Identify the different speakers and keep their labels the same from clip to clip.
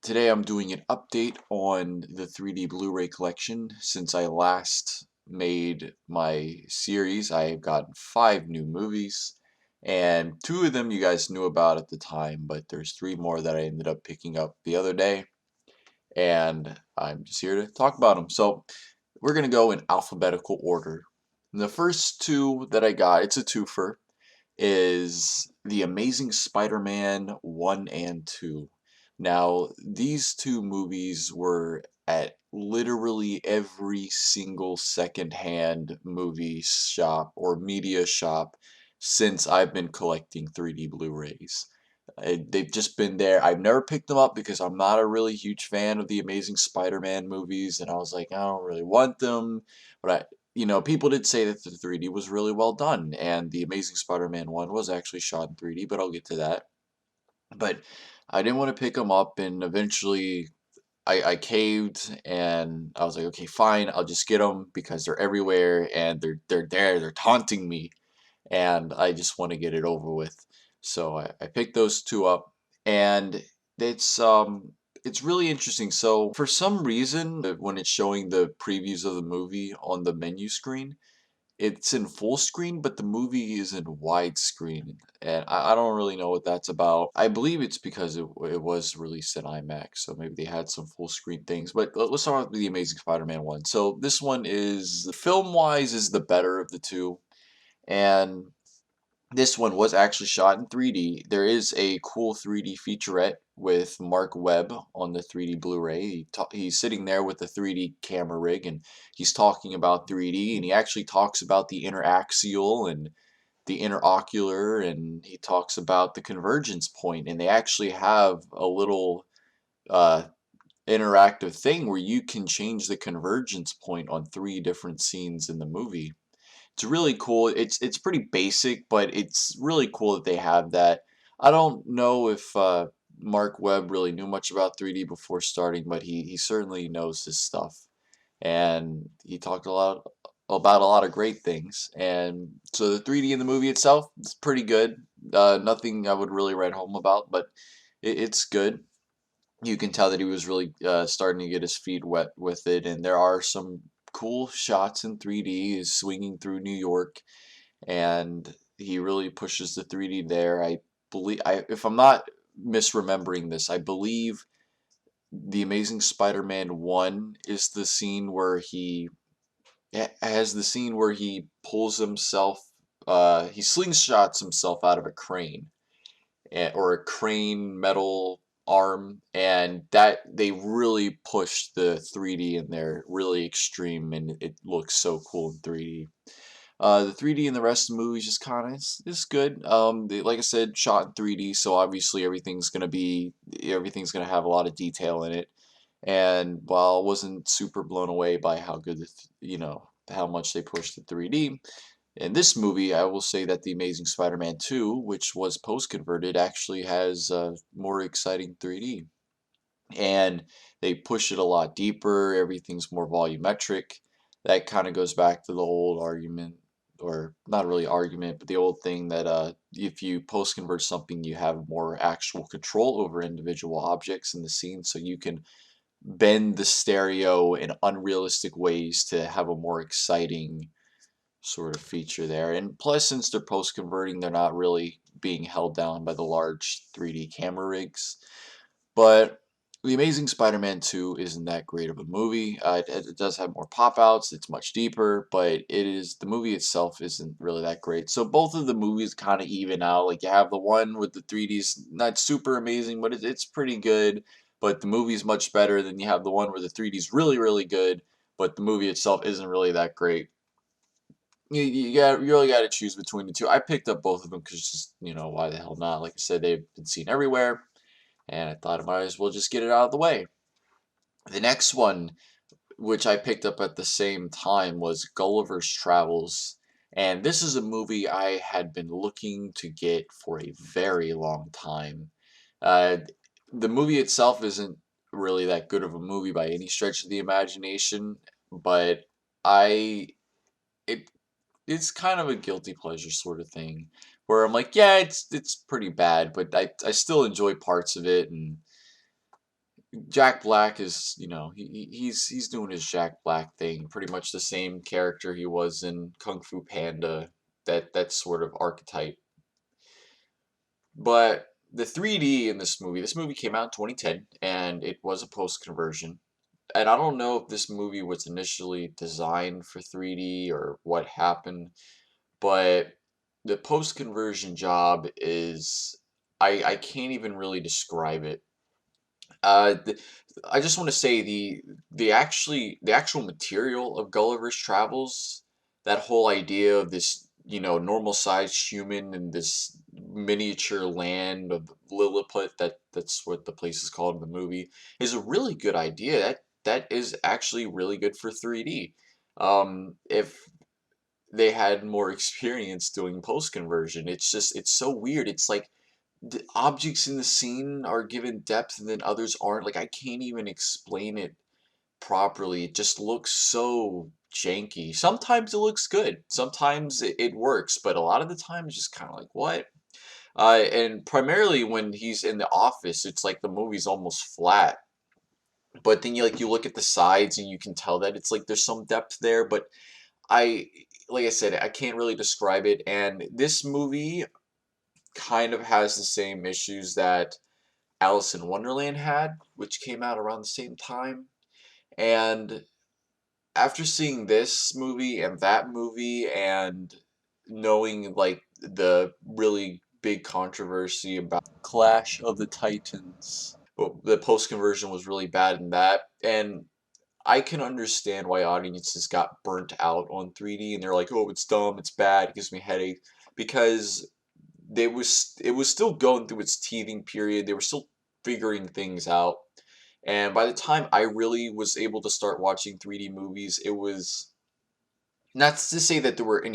Speaker 1: Today I'm doing an update on the 3D Blu-ray collection. Since I last made my series, I've gotten 5 new movies, and 2 of them you guys knew about at the time, but there's 3 more that I ended up picking up the other day, and I'm just here to talk about them. So we're gonna go in alphabetical order. The first 2 that I got, it's a twofer, is The Amazing Spider-Man 1 and 2. Now, these 2 movies were at literally every single secondhand movie shop or media shop since I've been collecting 3D Blu-rays. They've just been there. I've never picked them up because I'm not a really huge fan of the Amazing Spider-Man movies, and I was like, I don't really want them. But people did say that the 3D was really well done, and the Amazing Spider-Man 1 was actually shot in 3D, but I'll get to that. But I didn't want to pick them up, and eventually I caved, and I was like, okay, fine, I'll just get them because they're everywhere, and they're there, they're taunting me, and I just want to get it over with. So I picked those 2 up, and it's um it's really interesting. So for some reason, when it's showing the previews of the movie on the menu screen, it's in full screen, but the movie is in widescreen, and I don't really know what that's about. I believe it's because it was released in IMAX, so maybe they had some full screen things. But let's start with the Amazing Spider-Man one. So this one is, film-wise, is the better of the 2, and this one was actually shot in 3D. There is a cool 3D featurette with Mark Webb on the 3D Blu-ray. He's sitting there with the 3D camera rig, and he's talking about 3D, and he actually talks about the interaxial and the interocular, and he talks about the convergence point, and they actually have a little uh, interactive thing where you can change the convergence point on 3 different scenes in the movie. It's really cool. It's pretty basic, but it's really cool that they have that. I don't know if Mark Webb really knew much about 3D before starting, but he certainly knows his stuff, and he talked a lot about a lot of great things. And so the 3D in the movie itself is pretty good. Nothing I would really write home about, but it's good. You can tell that he was really starting to get his feet wet with it, and there are some cool shots in 3D. He's swinging through New York, and he really pushes the 3D there. If I'm not misremembering this, I believe the Amazing Spider-Man 1 is the scene where he pulls himself, he slingshots himself out of a crane, or a crane metal arm, and that they really pushed the 3D in there really extreme, and it looks so cool in 3D. The 3D in the rest of the movie is just kind of, it's good. Like I said, shot in 3D, so obviously everything's gonna have a lot of detail in it. And while I wasn't super blown away by how good how much they pushed the 3D, in this movie, I will say that The Amazing Spider-Man 2, which was post-converted, actually has more exciting 3D. And they push it a lot deeper, everything's more volumetric. That kind of goes back to the old argument, or not really argument, but the old thing that if you post-convert something, you have more actual control over individual objects in the scene, so you can bend the stereo in unrealistic ways to have a more exciting sort of feature there. And plus, since they're post converting, they're not really being held down by the large 3D camera rigs. But The Amazing Spider-Man 2 isn't that great of a movie. It does have more pop outs, it's much deeper, but the movie itself isn't really that great. So both of the movies kind of even out. Like, you have the one with the 3D's not super amazing, but it's pretty good. But the movie's much better than you have the one where the 3D's really, really good, but the movie itself isn't really that great. You really got to choose between the 2. I picked up both of them because, just, why the hell not? Like I said, they've been seen everywhere, and I thought I might as well just get it out of the way. The next one, which I picked up at the same time, was Gulliver's Travels, and this is a movie I had been looking to get for a very long time. Uh, the movie itself isn't really that good of a movie by any stretch of the imagination, but I it it's kind of a guilty pleasure sort of thing, where I'm like, yeah, it's pretty bad, but I still enjoy parts of it, and Jack Black is, he's doing his Jack Black thing, pretty much the same character he was in Kung Fu Panda, that sort of archetype. But the 3D in this movie came out in 2010, and it was a post conversion. And I don't know if this movie was initially designed for 3D or what happened, but the post conversion job is, I can't even really describe it. Uh, th- I just want to say the actual material of Gulliver's Travels, that whole idea of this, normal sized human in this miniature land of Lilliput, that's what the place is called in the movie, is a really good idea. That is actually really good for 3D. If they had more experience doing post conversion, it's so weird. It's like the objects in the scene are given depth and then others aren't. Like I can't even explain it properly. It just looks so janky. Sometimes it looks good. Sometimes it works, but a lot of the time it's just kind of like what? And primarily when he's in the office, it's like the movie's almost flat. But then you look at the sides and you can tell that it's like there's some depth there. But I like I said, I can't really describe it. And this movie kind of has the same issues that Alice in Wonderland had, which came out around the same time. And after seeing this movie and that movie and knowing like the really big controversy about Clash of the Titans, but the post conversion was really bad in that. And I can understand why audiences got burnt out on 3D and they're like, "Oh, it's dumb, it's bad, it gives me a headache," because it was still going through its teething period. They were still figuring things out. And by the time I really was able to start watching 3D movies, it was not to say that there were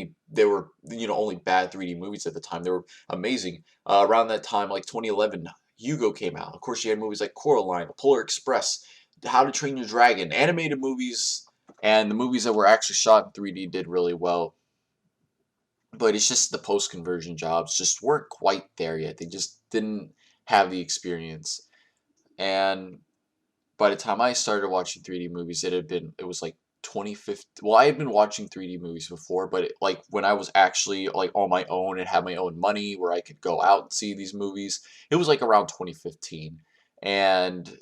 Speaker 1: only bad 3D movies at the time. They were amazing. Around that time, like 2011, Hugo came out. Of course, you had movies like Coraline, Polar Express, How to Train Your Dragon, animated movies, and the movies that were actually shot in 3D did really well. But it's just the post conversion jobs just weren't quite there yet. They just didn't have the experience. And by the time I started watching 3D movies, it was like 2015. Well, I had been watching 3D movies before, but like when I was actually like on my own and had my own money where I could go out and see these movies, it was like around 2015. And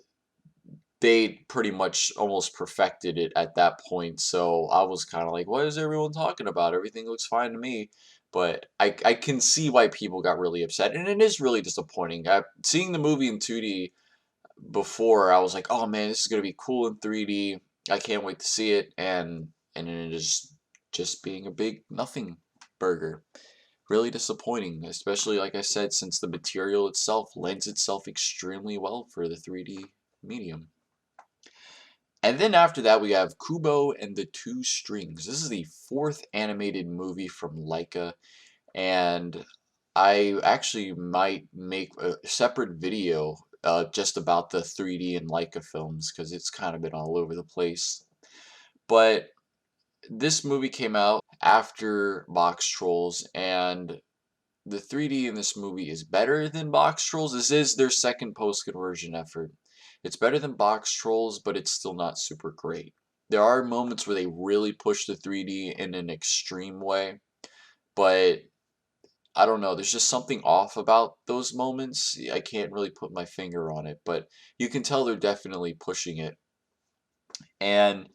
Speaker 1: they pretty much almost perfected it at that point. So I was kind of like, what is everyone talking about? Everything looks fine to me. But I can see why people got really upset. And it is really disappointing. Seeing the movie in 2D before, I was like, oh man, this is going to be cool in 3D. I can't wait to see it. And it is just being a big nothing burger. Really disappointing, especially like I said, since the material itself lends itself extremely well for the 3D medium. And then after that, we have Kubo and the Two Strings. This is the fourth animated movie from Laika, and I actually might make a separate video just about the 3D and Laika films because it's kind of been all over the place. But this movie came out after Box Trolls, and the 3D in this movie is better than Box Trolls. This is their second post conversion effort. It's better than Box Trolls, but it's still not super great. There are moments where they really push the 3D in an extreme way, but I don't know. There's just something off about those moments. I can't really put my finger on it, but you can tell they're definitely pushing it. And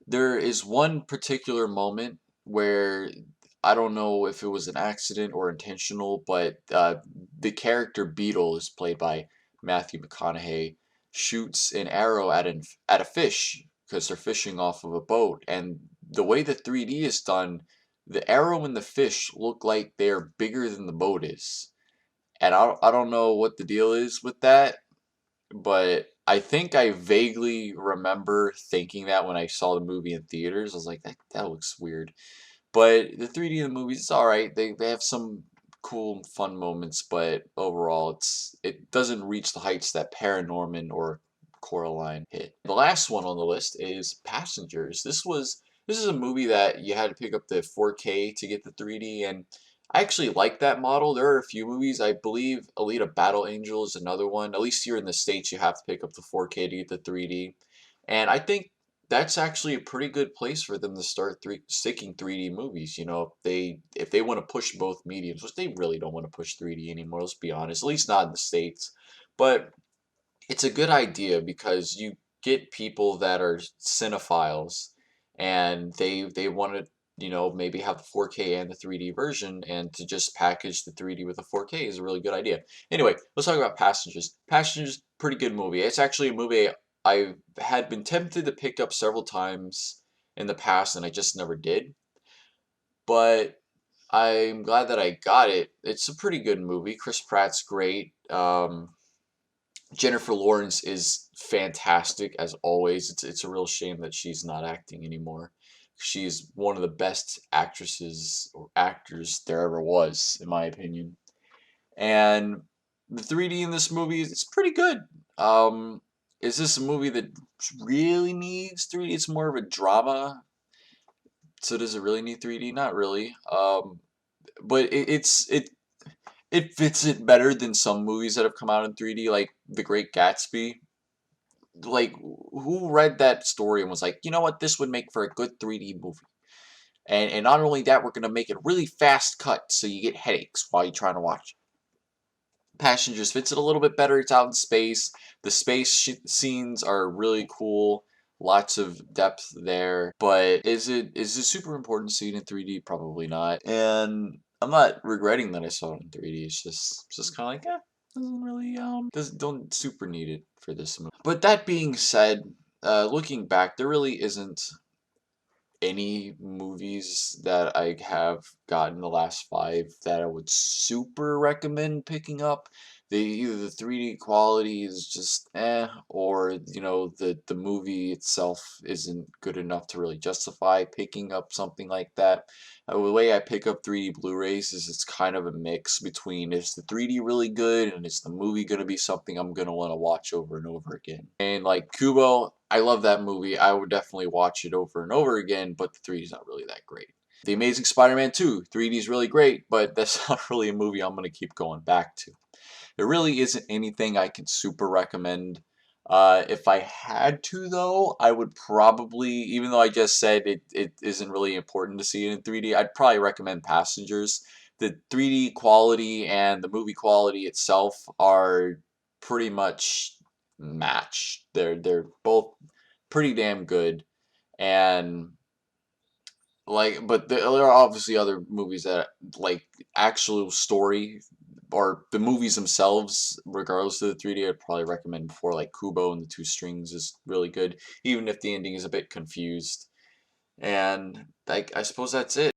Speaker 1: there is one particular moment where I don't know if it was an accident or intentional, but the character Beetle is played by Matthew McConaughey, shoots an arrow at a fish because they're fishing off of a boat, and the way the 3D is done, the arrow and the fish look like they're bigger than the boat is, and I don't know what the deal is with that, but I think I vaguely remember thinking that when I saw the movie in theaters. I was like, that looks weird. But the 3D in the movies is alright. They have some cool, fun moments, but overall, it doesn't reach the heights that Paranorman or Coraline hit. The last one on the list is Passengers. This is a movie that you had to pick up the 4K to get the 3D, and I actually like that model. There are a few movies. I believe Alita Battle Angel is another one. At least here in the States, you have to pick up the 4K to get the 3D. And I think that's actually a pretty good place for them to start sticking 3D movies. You know, if they want to push both mediums, which they really don't want to push 3D anymore, let's be honest, at least not in the States. But it's a good idea because you get people that are cinephiles and they want to, you know, maybe have the 4K and the 3D version, and to just package the 3D with the 4K is a really good idea. Anyway, let's talk about Passengers. Passengers, pretty good movie. It's actually a movie I had been tempted to pick up several times in the past and I just never did. But I'm glad that I got it. It's a pretty good movie. Chris Pratt's great. Jennifer Lawrence is fantastic as always. It's a real shame that she's not acting anymore. She's one of the best actresses or actors there ever was, in my opinion. And the 3D in this movie is pretty good. Um, is this a movie that really needs 3D? It's more of a drama. So does it really need 3D? Not really. But it fits it better than some movies that have come out in 3D, like The Great Gatsby. Like, who read that story and was like, you know what, this would make for a good 3D movie? And not only that, we're gonna make it really fast cut so you get headaches while you're trying to watch it. Passengers fits it a little bit better. It's out in space. The scenes are really cool. Lots of depth there. But is it super important to see it in 3D? Probably not. And I'm not regretting that I saw it in 3D. It's just kind of like, doesn't really doesn't don't super need it for this movie. But that being said, looking back, there really isn't any movies that I have gotten the last 5 that I would super recommend picking up. Either the 3D quality is just or you know the movie itself isn't good enough to really justify picking up something like that. The way I pick up 3D Blu-rays is it's kind of a mix between, is the 3D really good and is the movie gonna be something I'm gonna want to watch over and over again. And like Kubo, I love that movie. I would definitely watch it over and over again, but the 3D is not really that great. The Amazing Spider-Man 2, 3D is really great, but that's not really a movie I'm going to keep going back to. There really isn't anything I can super recommend. If I had to, though, I would probably, even though I just said it isn't really important to see it in 3D, I'd probably recommend Passengers. The 3D quality and the movie quality itself are pretty much matched. They're both pretty damn good, and like, but there are obviously other movies that like actual story or the movies themselves, regardless of the 3D, I'd probably recommend before, like Kubo and the Two Strings is really good, even if the ending is a bit confused. And like, I suppose that's it.